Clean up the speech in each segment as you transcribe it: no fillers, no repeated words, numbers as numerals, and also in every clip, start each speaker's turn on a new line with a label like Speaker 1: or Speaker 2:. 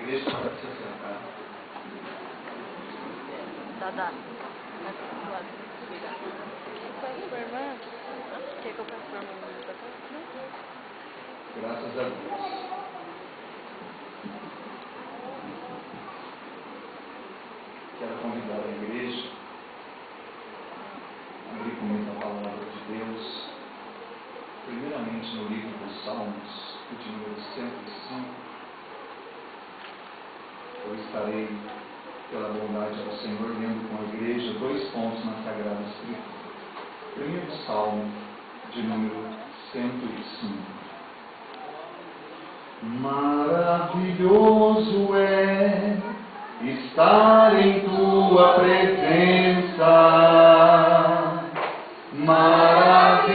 Speaker 1: igreja pode se sentar.
Speaker 2: Dá. Peço pra irmã. Quer que eu peço pra irmã?
Speaker 1: Graças a Deus. Quero convidar a igreja a abrir comigo a palavra de Deus, primeiramente no livro dos Salmos, de número 105. Eu estarei, pela bondade do Senhor, lendo com a igreja 2 pontos na Sagrada Escritura. Primeiro Salmo, de número 105. Maravilhoso é estar em tua presença, maravilhoso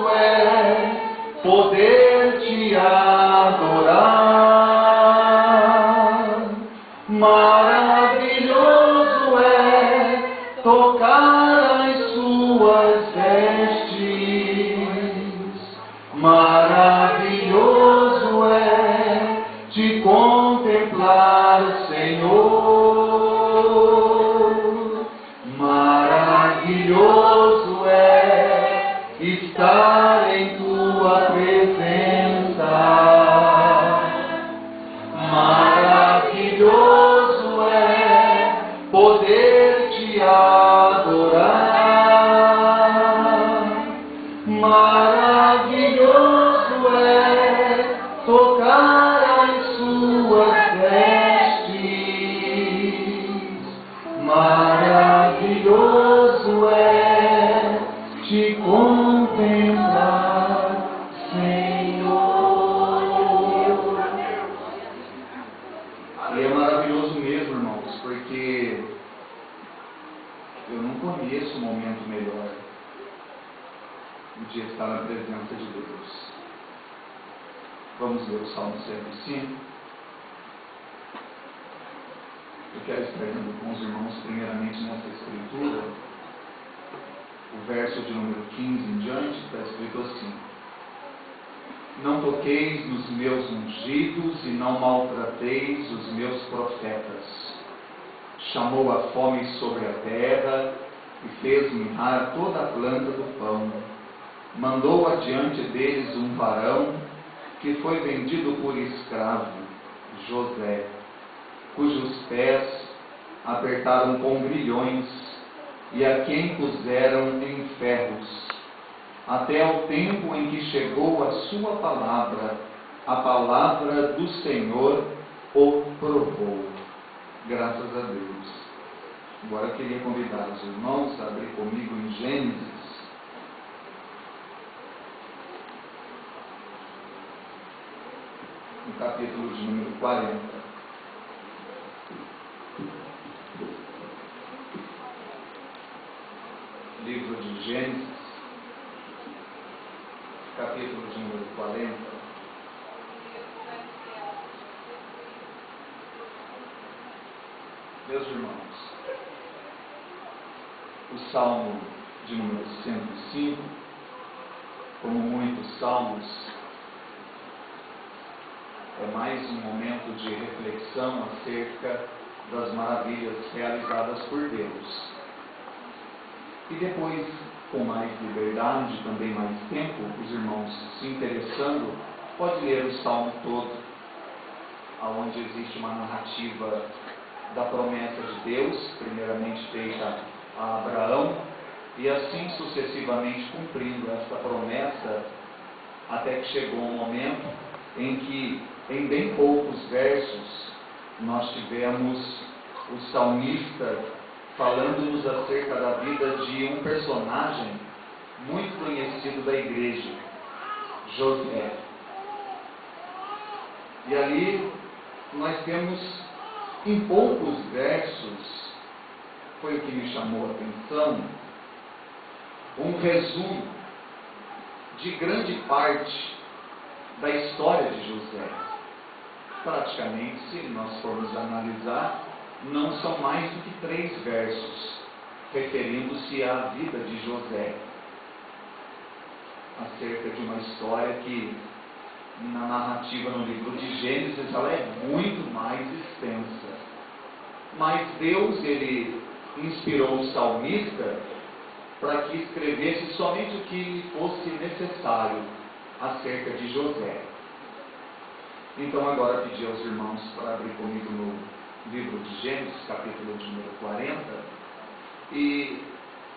Speaker 1: é poder te adorar, maravilhoso é tocar as suas vestes, maravilhoso é te contemplar, Senhor, maravilhoso é estar em tua presença, maravilhoso é poder te adorar, maravilhoso é tocar as suas vestes, maravilhoso é te contemplar, Senhor. E é maravilhoso mesmo, irmãos, porque eu não conheço um momento melhor do que estar na presença de Deus. Vamos ler o Salmo 105. Eu quero estar lendo com os irmãos, primeiramente nessa escritura, o verso de número 15 em diante, está escrito assim: não toqueis nos meus ungidos e não maltrateis os meus profetas. Chamou a fome sobre a terra e fez mirrar toda a planta do pão. Mandou adiante deles um varão que foi vendido por escravo, José, cujos pés apertaram com grilhões e a quem puseram em ferros, até o tempo em que chegou a sua palavra, a palavra do Senhor o provou. Graças a Deus. Agora eu queria convidar os irmãos a abrir comigo em Gênesis, no capítulo de número 40. Livro de Gênesis, capítulo de número 40. Meus irmãos, o Salmo de número 105, como muitos salmos, é mais um momento de reflexão acerca das maravilhas realizadas por Deus. E depois, com mais liberdade, também mais tempo, os irmãos se interessando, pode ler o Salmo todo, onde existe uma narrativa da promessa de Deus, primeiramente feita a Abraão, e assim sucessivamente cumprindo esta promessa, até que chegou um momento em que, em bem poucos versos, nós tivemos o salmista falando-nos acerca da vida de um personagem muito conhecido da igreja, José. E ali nós temos, em poucos versos, foi o que me chamou a atenção, um resumo de grande parte da história de José. Praticamente, se nós formos analisar, não são mais do que 3 versos, referindo-se à vida de José, acerca de uma história que na narrativa no livro de Gênesis, ela é muito mais extensa. Mas Deus, ele inspirou o salmista para que escrevesse somente o que fosse necessário acerca de José. Então agora pedi aos irmãos para abrir comigo no livro de Gênesis, capítulo de número 40, e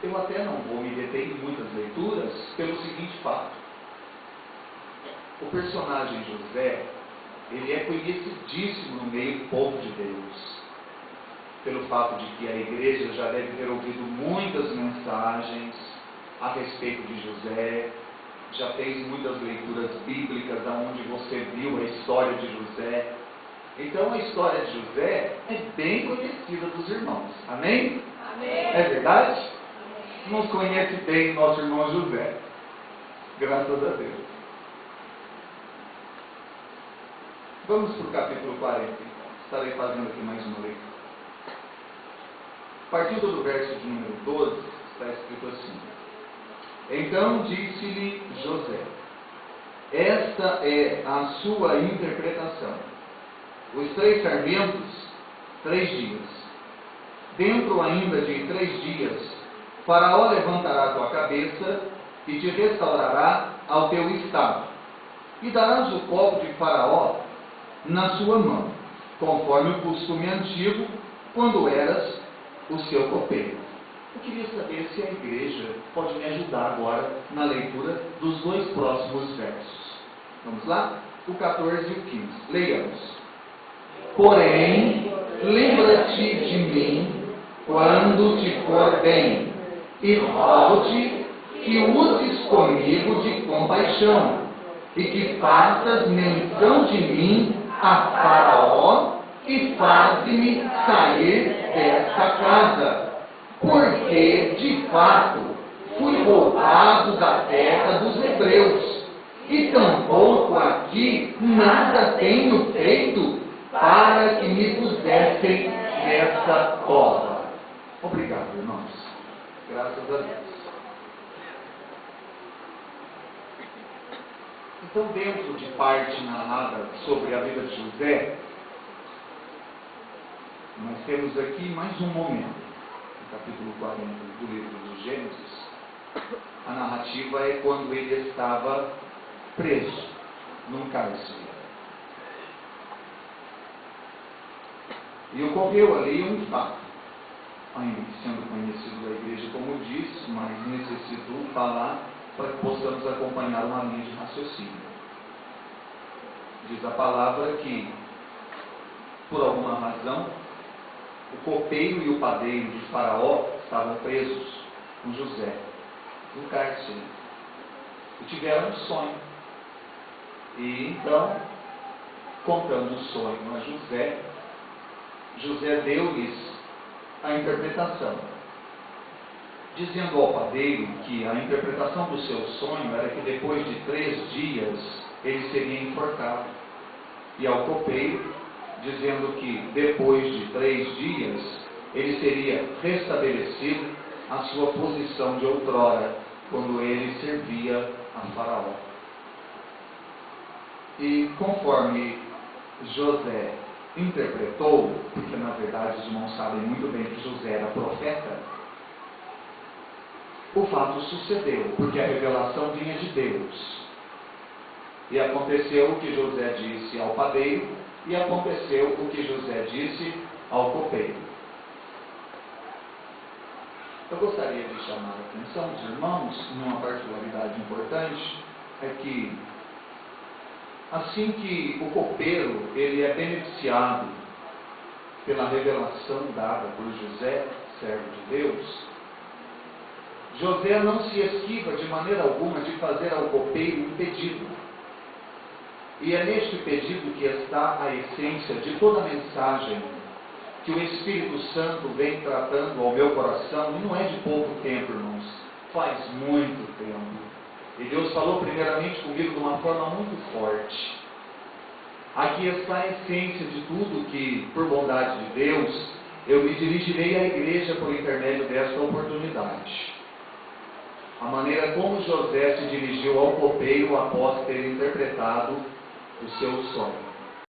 Speaker 1: eu até não vou me deter em muitas leituras pelo seguinte fato: o personagem José, ele é conhecidíssimo no meio do povo de Deus, pelo fato de que a igreja já deve ter ouvido muitas mensagens a respeito de José, já fez muitas leituras bíblicas onde você viu a história de José. Então a história de José é bem conhecida dos irmãos. Amém?
Speaker 2: Amém.
Speaker 1: É verdade? Nos conhece bem nosso irmão José. Graças a Deus. Vamos para o capítulo 40, então. Estarei fazendo aqui mais uma leitura. Partindo do verso de número 12, está escrito assim: Então disse-lhe José: Esta é a sua interpretação. Os 3 sarmentos, 3 dias. Dentro ainda de 3 dias, Faraó levantará tua cabeça e te restaurará ao teu estado. E darás o copo de Faraó na sua mão, conforme o costume antigo, quando eras o seu copeiro. Eu queria saber se a igreja pode me ajudar agora na leitura dos 2 próximos versos. Vamos lá? O 14 e o 15. Leiamos. Porém, lembra-te de mim quando te for bem, e rogo-te que uses comigo de compaixão, e que faças menção de mim a Faraó, e faze-me sair desta casa, porque, de fato, fui roubado da terra dos hebreus, e tampouco aqui nada tenho feito para que me pusessem nessa cova. Obrigado, irmãos. Graças a Deus. Então, dentro de parte narrada sobre a vida de José, nós temos aqui mais um momento. No capítulo 40 do livro de Gênesis, a narrativa é quando ele estava preso num cárcere. E ocorreu ali um fato, ainda que sendo conhecido da igreja como disse, mas necessito falar para que possamos acompanhar uma linha de raciocínio. Diz a palavra que, por alguma razão, o copeiro e o padeiro de Faraó estavam presos com José no cárcere e tiveram um sonho. E então, contando o sonho a José, José deu-lhes a interpretação, dizendo ao padeiro que a interpretação do seu sonho era que depois de 3 dias ele seria enforcado, e ao copeiro, dizendo que depois de 3 dias ele seria restabelecido à sua posição de outrora, quando ele servia a Faraó. E conforme José interpretou, porque na verdade os irmãos sabem muito bem que José era profeta, o fato sucedeu, porque a revelação vinha de Deus. E aconteceu o que José disse ao padeiro, e aconteceu o que José disse ao copeiro. Eu gostaria de chamar a atenção dos irmãos numa particularidade importante, é que assim que o copeiro ele é beneficiado pela revelação dada por José, servo de Deus, José não se esquiva de maneira alguma de fazer ao copeiro um pedido. E é neste pedido que está a essência de toda a mensagem que o Espírito Santo vem tratando ao meu coração, e não é de pouco tempo, irmãos, faz muito tempo. E Deus falou primeiramente comigo de uma forma muito forte. Aqui está a essência de tudo que, por bondade de Deus, eu me dirigirei à igreja por intermédio desta oportunidade. A maneira como José se dirigiu ao copeiro após ter interpretado o seu solo.